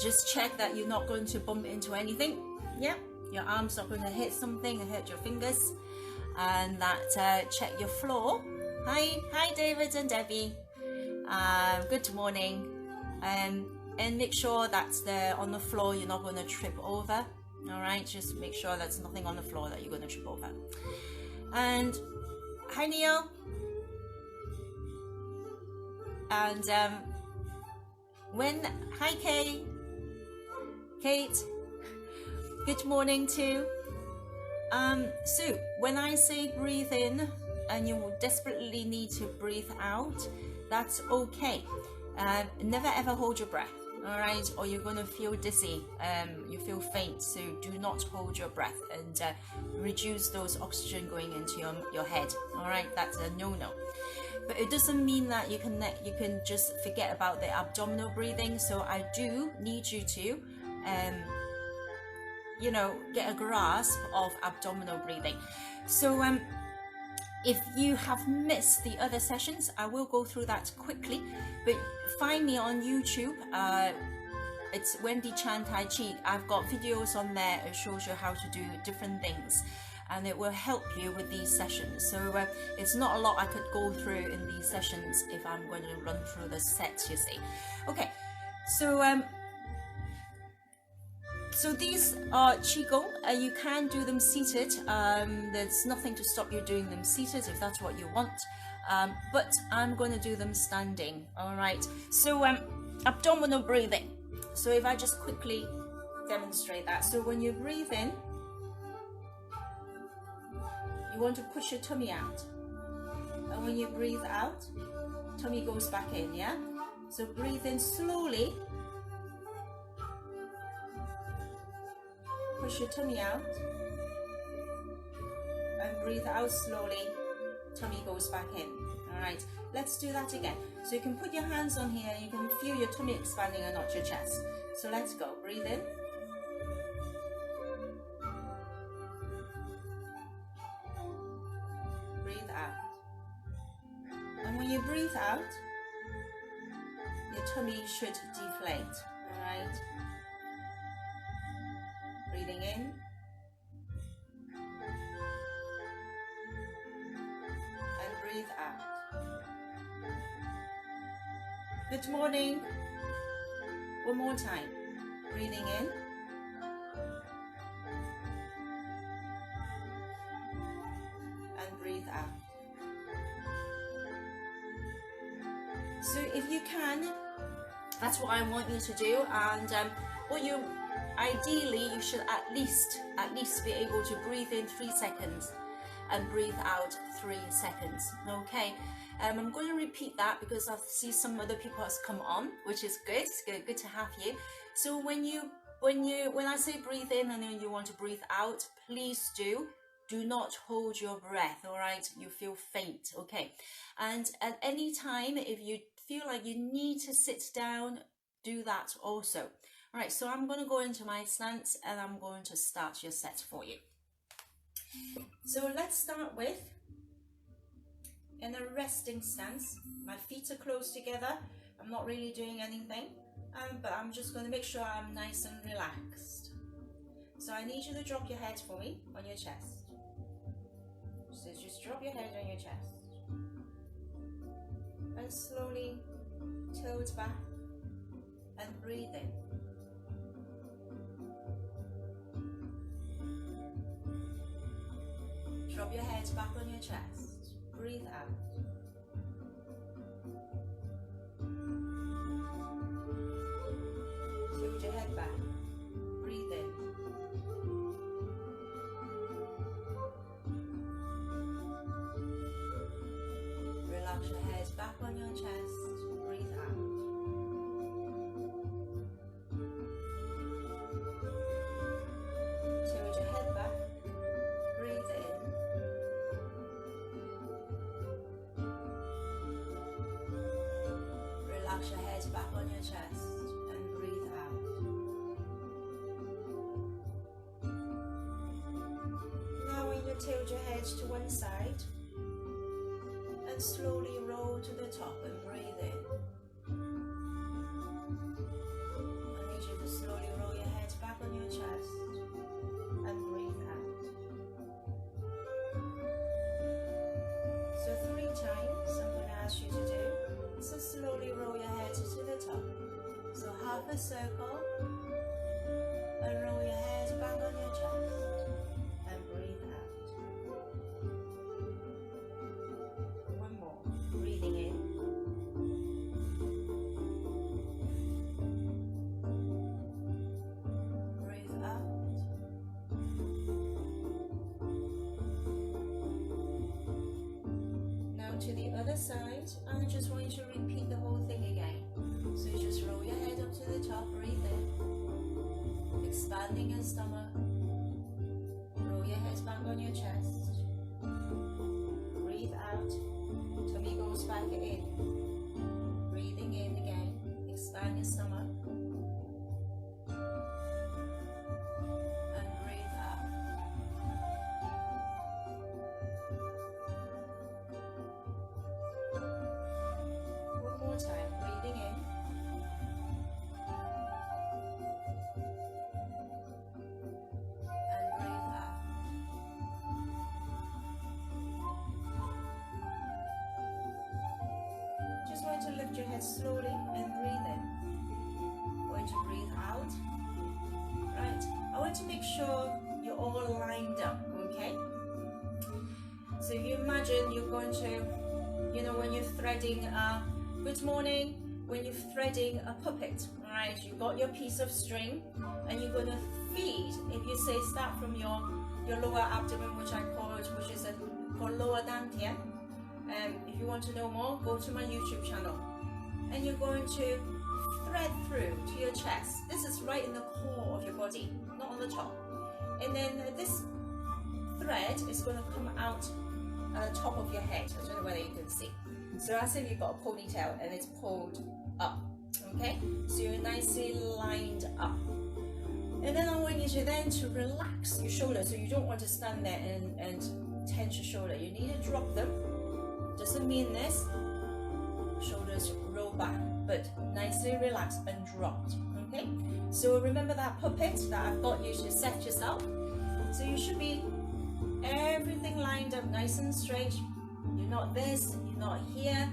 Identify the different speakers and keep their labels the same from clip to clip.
Speaker 1: Just check that you're not going to bump into anything. Yeah, your arm's not going to hit something and hurt your fingers. And that check your floor. Hi David and Debbie. Good morning. And make sure that on the floor you're not going to trip over. All right, just make sure there's nothing on the floor that you're going to trip over. And hi Neil. And hi Kate, good morning too. So when I say breathe in and you desperately need to breathe out, that's okay. Never ever hold your breath, all right, or you're going to feel dizzy, you feel faint. So do not hold your breath and reduce those oxygen going into your head, all right. That's a no-no. But it doesn't mean that you can just forget about the abdominal breathing. So I do need you to you know, get a grasp of abdominal breathing. So if you have missed the other sessions, I will go through that quickly, but find me on YouTube. It's Wendy Chan Tai Chi. I've got videos on there. It shows you how to do different things, and it will help you with these sessions. So it's not a lot I could go through in these sessions if I'm going to run through the sets, you see. Okay, so so these are Qigong. You can do them seated. There's nothing to stop you doing them seated if that's what you want. But I'm going to do them standing. All right. So abdominal breathing. So if I just quickly demonstrate that. So when you breathe in, you want to push your tummy out. And when you breathe out, tummy goes back in, yeah? So breathe in slowly. Push your tummy out. And breathe out slowly. Tummy goes back in. All right, let's do that again. So you can put your hands on here and you can feel your tummy expanding and not your chest. So let's go. Breathe in. Breathe out. And when you breathe out, your tummy should deflate. All right. Breathing in. And breathe out. Good morning. One more time. Breathing in. And breathe out. So if you can, that's what I want you to do. And ideally you should at least be able to breathe in 3 seconds and breathe out 3 seconds. Okay, I'm going to repeat that because I see some other people has come on, which is good. It's good to have you. So when I say breathe in and then you want to breathe out, please do not hold your breath. All right, you feel faint. Okay, and at any time if you feel like you need to sit down, do that also. All right, so I'm going to go into my stance and I'm going to start your set for you. So let's start with in a resting stance. My feet are close together. I'm not really doing anything, but I'm just going to make sure I'm nice and relaxed. So I need you to drop your head for me on your chest. So just drop your head on your chest and slowly tilt back and breathe in. Drop your head back on your chest. Breathe out. Tilt your head back. Breathe in. Relax your head back on your chest. Breathe out. Tilt your head back. Breathe in. Relax your head back on your chest and breathe out. Now when you tilt your head to one side and slowly roll to the top and breathe in. slowly roll your head to the top. So half a circle, and roll your head back on your chest, and breathe out. One more, breathing in. Breathe out. Now to the other side, and I just want you to repeat the whole thing again. So you just roll your head up to the top, breathe in, expanding your stomach, roll your head back on your chest, breathe out, tummy goes back in, breathing in again, expand your stomach, and breathe out. One more time, breathing in, to lift your head slowly and breathe in. Going to breathe out. Right. I want to make sure you're all lined up, okay? So you imagine you're going to, you know, when you're threading good morning, when you're threading a puppet, right? You've got your piece of string and you're going to feed, if you say start from your lower abdomen, which I call it, which is called lower dantian. If you want to know more, go to my YouTube channel. And you're going to thread through to your chest. This is right in the core of your body, not on the top. And then this thread is going to come out top of your head. I don't know whether you can see. So as if you've got a ponytail and it's pulled up. Okay? So you're nicely lined up. And then I want you to then to relax your shoulders. So you don't want to stand there and tense your shoulder. You need to drop them. Doesn't mean this, shoulders roll back, but nicely relaxed and dropped, okay? So remember that puppet that I've got you to set yourself. So you should be everything lined up nice and straight. You're not this, you're not here.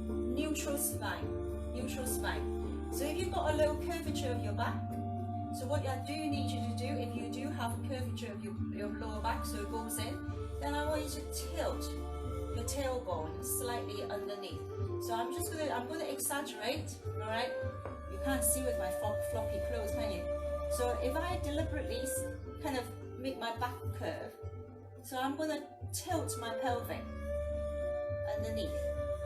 Speaker 1: Neutral spine, neutral spine. So if you've got a low curvature of your back, so what I do need you to do, if you do have a curvature of your lower back, so it goes in, then I want you to tilt your tailbone slightly underneath. So I'm going to exaggerate, all right? You can't see with my floppy clothes, can you? So if I deliberately kind of make my back curve, so I'm going to tilt my pelvic underneath,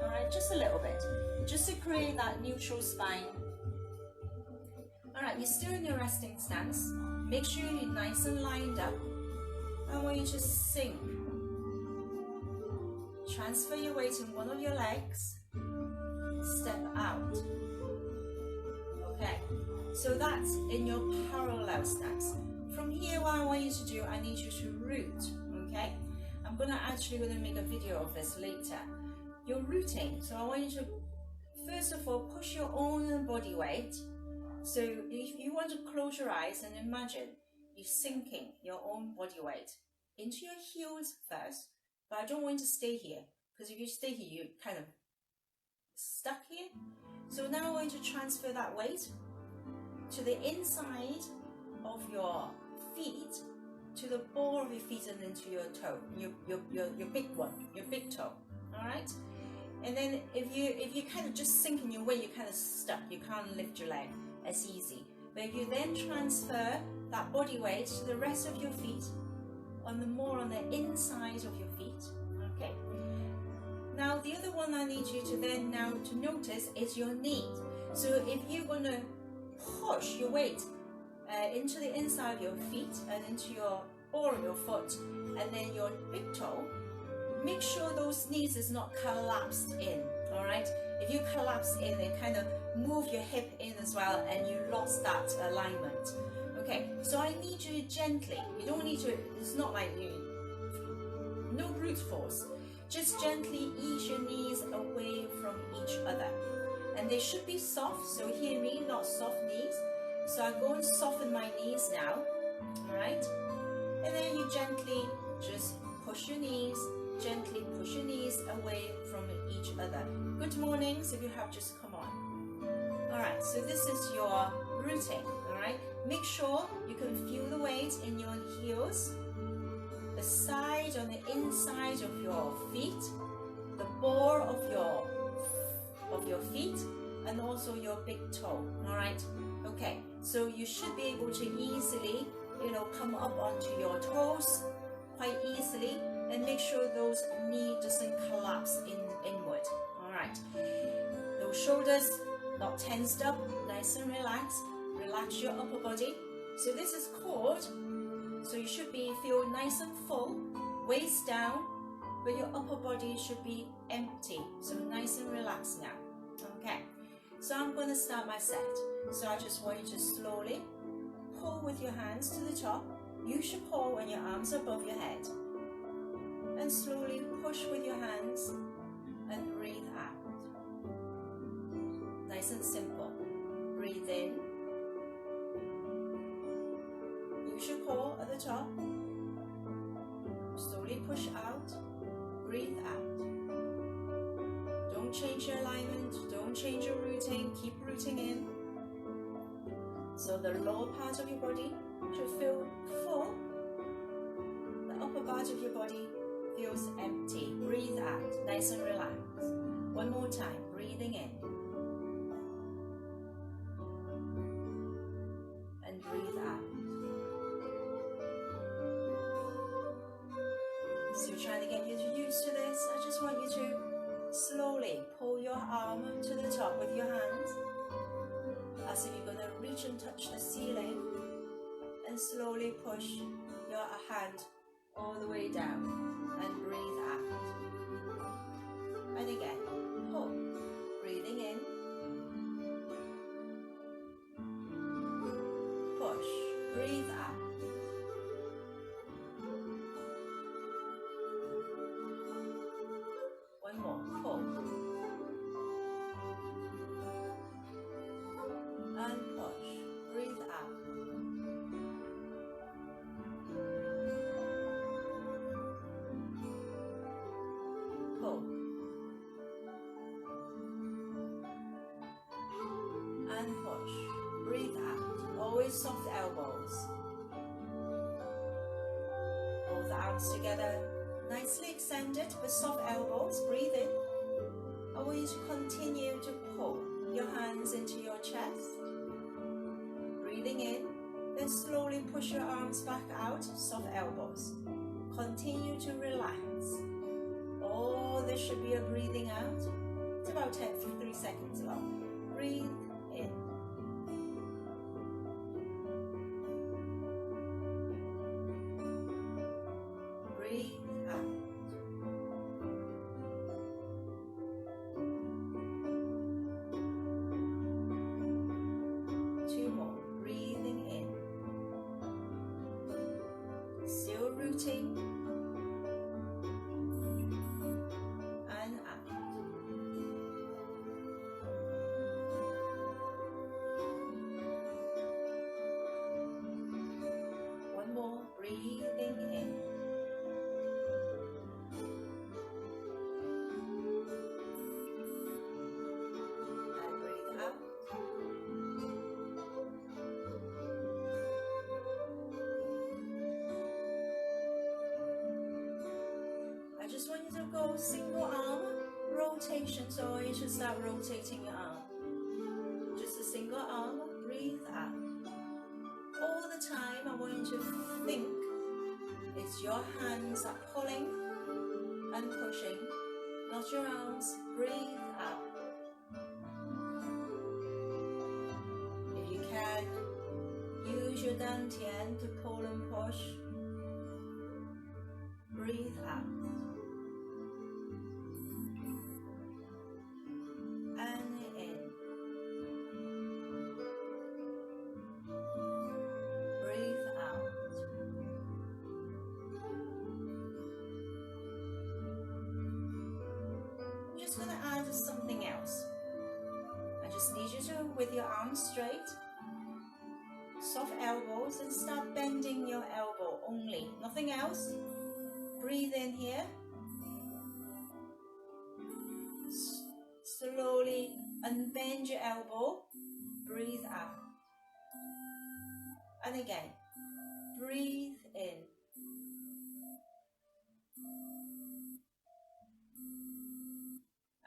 Speaker 1: all right? Just a little bit, just to create that neutral spine. All right, you're still in your resting stance. Make sure you're nice and lined up. I want you to sink. Transfer your weight in one of your legs, step out. Okay, so that's in your parallel stance. From here, what I want you to do, I need you to root, okay? I'm actually going to make a video of this later. You're rooting, so I want you to, first of all, push your own body weight. So if you want to close your eyes and imagine you're sinking your own body weight into your heels first, but I don't want you to stay here, because if you stay here, you're kind of stuck here. So now I want you to transfer that weight to the inside of your feet, to the ball of your feet, and into your toe, your big one, your big toe. All right. And then if you kind of just sink in your way, you're kind of stuck. You can't lift your leg as easy. But if you then transfer that body weight to the rest of your feet, more on the inside of your feet. Okay. Now the other one I need you to then now to notice is your knee. So if you're going to push your weight into the inside of your feet and into your ball of your foot and then your big toe, make sure those knees is not collapsed in. All right. If you collapse in, then kind of move your hip in as well, and you lost that alignment. Okay, so I need you to gently, you don't need to, it's not like you, no brute force, just gently ease your knees away from each other. And they should be soft, so hear me, not soft knees. So I go and soften my knees now, alright? And then you gently just push your knees, gently push your knees away from each other. Good mornings if you have just come on. Alright, so this is your routine. Alright, make sure you can feel the weight in your heels, the side on the inside of your feet, the ball of your feet, and also your big toe. Alright, okay, so you should be able to easily, come up onto your toes quite easily, and make sure those knee doesn't collapse inward. Alright, those shoulders not tensed up, nice and relaxed. Relax your upper body. So this is cord, so you should feel nice and full, waist down, but your upper body should be empty, so nice and relaxed now. Okay, so I'm going to start my set. So I just want you to slowly pull with your hands to the top. You should pull when your arms are above your head, and slowly push with your hands and breathe out. Nice and simple. Breathe in. You should pull at the top. Slowly push out. Breathe out. Don't change your alignment. Don't change your rooting. Keep rooting in. So the lower part of your body should feel full. The upper part of your body feels empty. Breathe out. Nice and relaxed. One more time. Breathing in. And breathe out. So trying to get you used to this, I just want you to slowly pull your arm to the top with your hands, as if you're going to reach and touch the ceiling, and slowly push your hand all the way down and breathe out. And again, pull, breathing in, push, breathe out. One more, pull. And push, breathe out. Pull. And push, breathe out. Always soft elbows. Both arms together, nicely extended with soft elbows. Breathe in. I want you to continue to pull your hands into your chest. Breathing in, then slowly push your arms back out, soft elbows. Continue to relax. Oh, this should be a breathing out. It's about 3 seconds long. Breathe in. Breathe out. Two more. Breathing in. Still rooting. And out. One more. Breathing in. And breathe out. I just want you to go single arm rotation, so you should start rotating your arm. Just a single arm, breathe out. All the time I want you to think it's your hands are pulling and pushing, not your arms. Breathe out. If you can, use your dantian to pull and push. Breathe out. And in. Breathe out. I'm just going to add something else. I just need you to, with your arms straight, soft elbows, and start bending your elbow only, nothing else. Breathe in here. Slowly unbend your elbow, breathe out. And again, breathe in.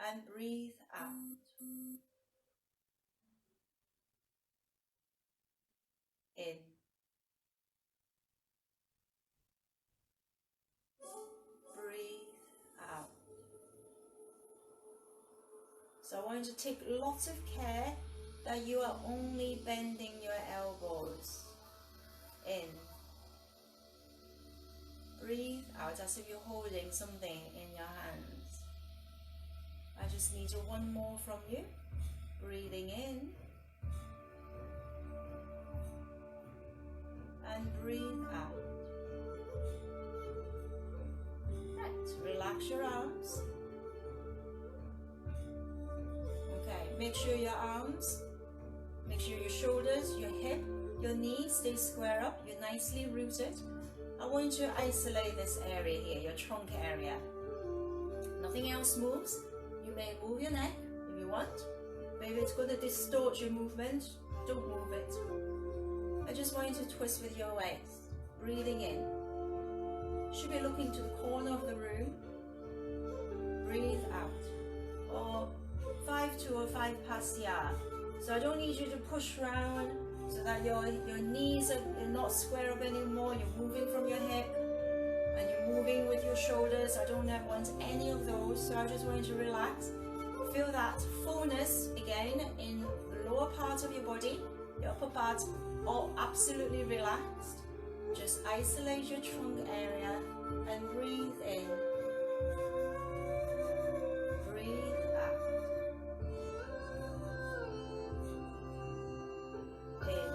Speaker 1: And breathe out. In. Breathe out. So I want you to take lots of care that you are only bending your elbows. In. Breathe out as if you're holding something in your hands. I just need one more from you. Breathing in. And breathe out. Right, relax your arms. Okay, make sure your arms, make sure your shoulders, your hip, your knees stay square up, you're nicely rooted. I want you to isolate this area here, your trunk area. Nothing else moves. You may move your neck if you want. Maybe it's going to distort your movement. Don't move it. I just want you to twist with your waist. Breathing in. Should be looking to the corner of the room. Breathe out. Or 5 to or 5 past the hour. So I don't need you to push round so that your knees are not square up anymore. You're moving from your hip and you're moving with your shoulders. I don't want any of those. So I just want you to relax. Feel that fullness again in the lower part of your body. Your upper part all absolutely relaxed. Just isolate your trunk area and breathe in. Breathe out. In.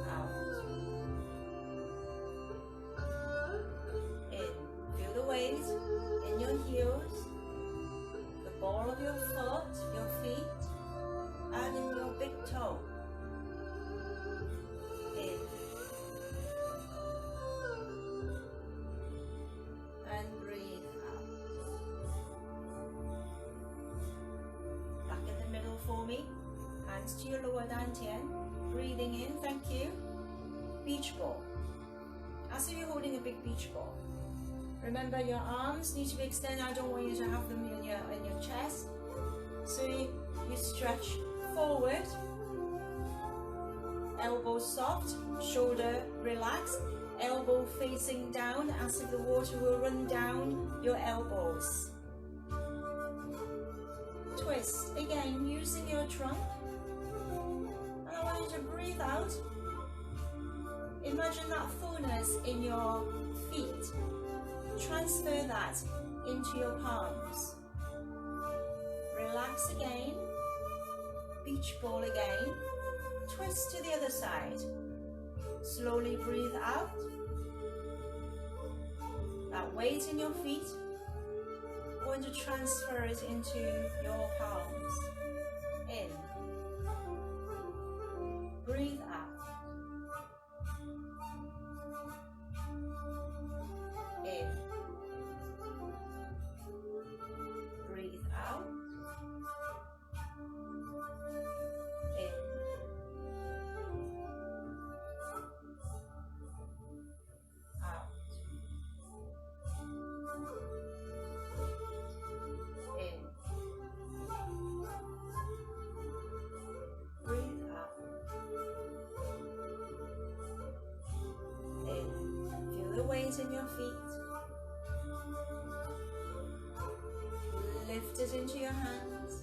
Speaker 1: Out. In. Feel the weight in your heels, the ball of your foot, your feet, and in your big toe. In. And breathe out. Back in the middle for me. Hands to your lower dantian. Breathing in, thank you. Beach ball. As if you're holding a big beach ball. Remember, your arms need to be extended. I don't want you to have them in your chest. So you stretch forward, elbow soft, shoulder relaxed, elbow facing down as if the water will run down your elbows. Twist, again, using your trunk. And I want you to breathe out. Imagine that fullness in your feet. Transfer that into your palms. Relax again. Beach ball again. Twist to the other side. Slowly breathe out. That weight in your feet, going to transfer it into your palms. In. Breathe out. In. Breathe out. In. Out. In. Breathe out. In. Feel the weight in your feet. Lift it into your hands.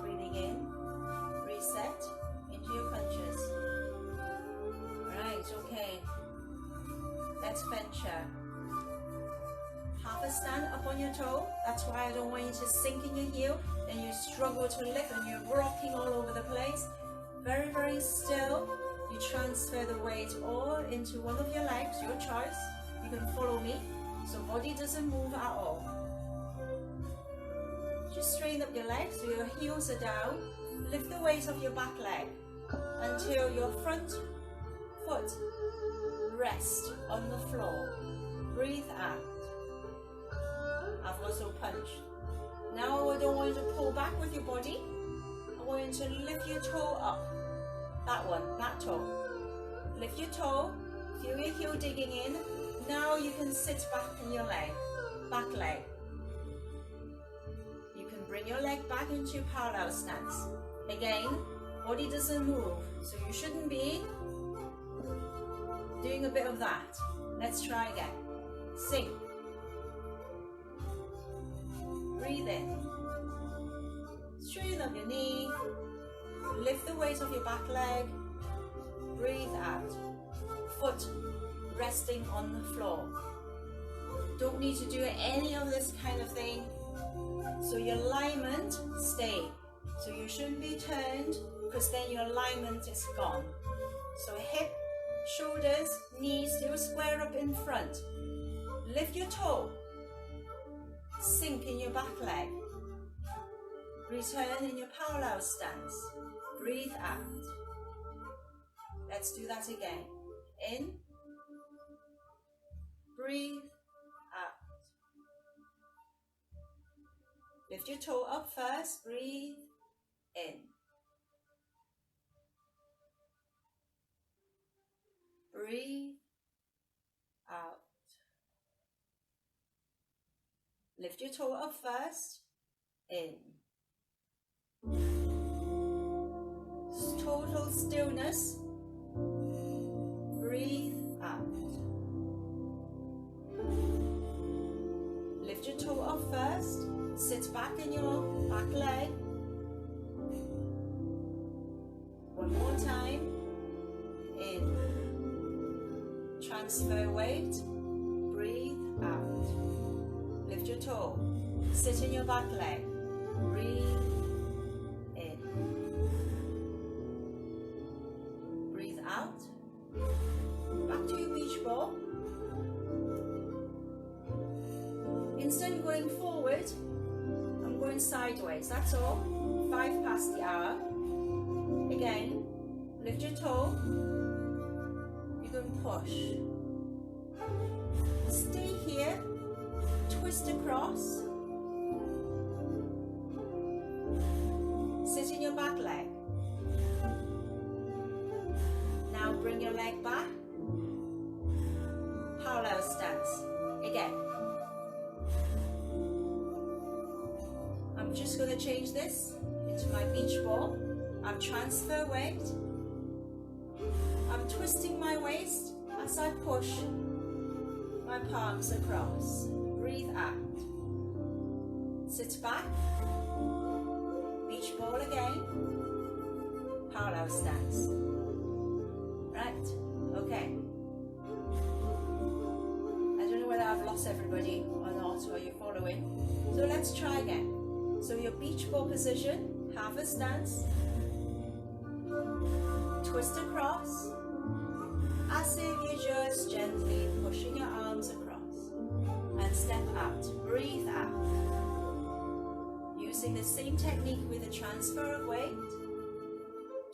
Speaker 1: Breathing in, reset into your punches. Right, okay. Let's venture. Half a stand up on your toe. That's why I don't want you to sink in your heel and you struggle to lift and you're rocking all over the place. Very, very still. You transfer the weight all into one of your legs, your choice. You can follow me. So body doesn't move at all. Just straighten up your legs so your heels are down. Lift the weight of your back leg until your front foot rests on the floor. Breathe out. I've also punched. Now I don't want you to pull back with your body. I want you to lift your toe up. That one, that toe. Lift your toe, feel your heel digging in. Now you can sit back in your leg, back leg. You can bring your leg back into parallel stance. Again, body doesn't move, so you shouldn't be doing a bit of that. Let's try again. Sink. Breathe in. Straighten up your knee. Lift the weight of your back leg. Breathe out. Foot resting on the floor. Don't need to do any of this kind of thing. So your alignment stay. So you shouldn't be turned because then your alignment is gone. So hip, shoulders, knees still square up in front. Lift your toe. Sink in your back leg. Return in your parallel stance. Breathe out. Let's do that again. In. Breathe out. Lift your toe up first. Breathe in. Breathe out. Lift your toe up first. In. Total stillness. Breathe out. Lift your toe up first. Sit back in your back leg. One more time. In. Transfer weight. Breathe out. Lift your toe. Sit in your back leg. Breathe in. Breathe out. Back to your beach ball. Instead of going forward, I'm going sideways. That's all. 5 past the hour. Again, lift your toe. You're going to push. Stay here. Twist across. Sit in your back leg. Now bring your leg back. Parallel stance. Again. I'm just going to change this into my beach ball. I'm transfer weight. I'm twisting my waist as I push my palms across. Breathe out. Sit back. Beach ball again. Parallel stance. Right, okay. I don't know whether I've lost everybody or not, or you're following. So let's try again. So your beach ball position, half a stance. Twist across. As if you're just gently pushing your arms across. And step out. Breathe out. Using the same technique with the transfer of weight.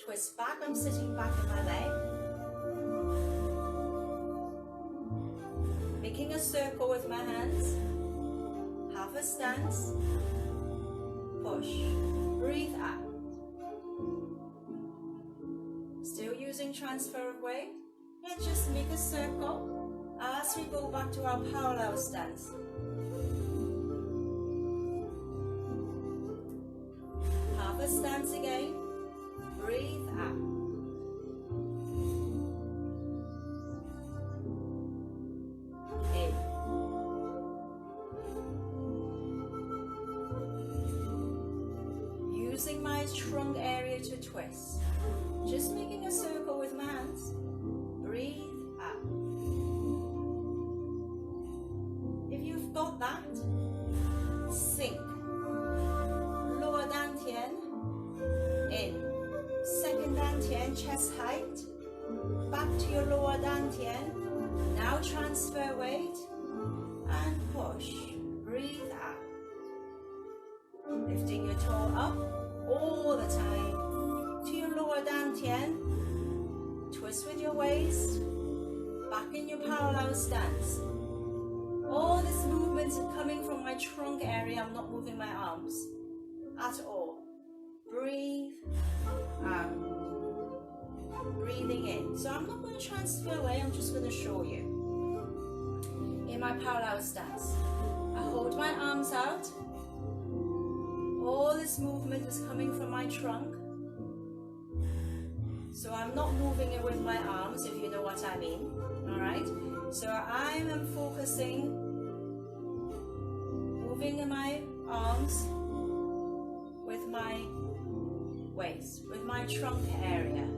Speaker 1: Twist back. I'm sitting back in my leg. Making a circle with my hands. Half a stance. Push. Breathe out. Still using transfer of weight. Let's just make a circle as we go back to our parallel stance. Half a stance again. Breathe out. In. Using my trunk area to twist. Just making a circle with my hands. Breathe out. If you've got that, sink. Lower dantian. In. Second dantian, chest height. Back to your lower dantian. Now transfer weight. And push. Breathe out. Lifting your toe up all the time to your lower dantian. Twist with your waist. Back in your parallel stance. All this movement is coming from my trunk area. I'm not moving my arms at all. Breathe out. Breathing in. So I'm not going to transfer away. I'm just going to show you. In my parallel stance. I hold my arms out. All this movement is coming from my trunk. So I'm not moving it with my arms, if you know what I mean. Alright? So I am focusing, moving in my arms with my waist, with my trunk area.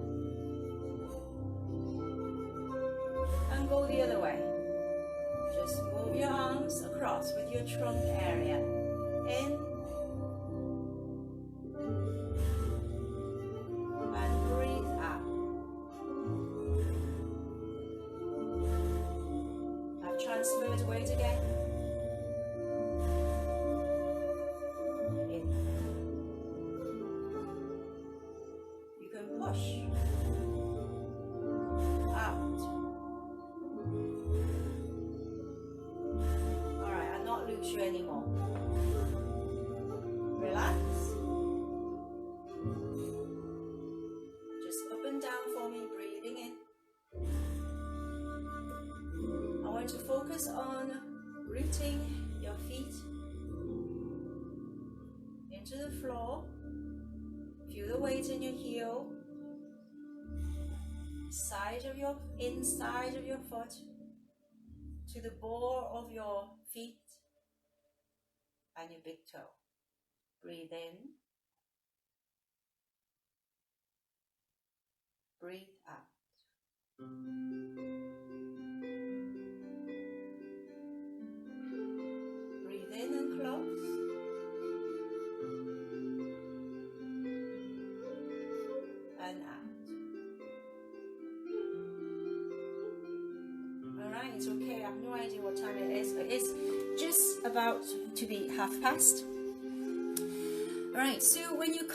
Speaker 1: And go the other way. Just move your arms across with your trunk area. In. And breathe out. I've transferred weight again. In. You can push. Out. Lose you anymore. Relax. Just up and down for me, breathing in. I want to focus on rooting your feet into the floor. Feel the weight in your heel. Inside of your foot to the ball of your feet. And your big toe. Breathe in. Breathe out. Breathe in and close. And out. Alright, it's okay. I have no idea what time it is, but it's just about to be past. Alright, so when you come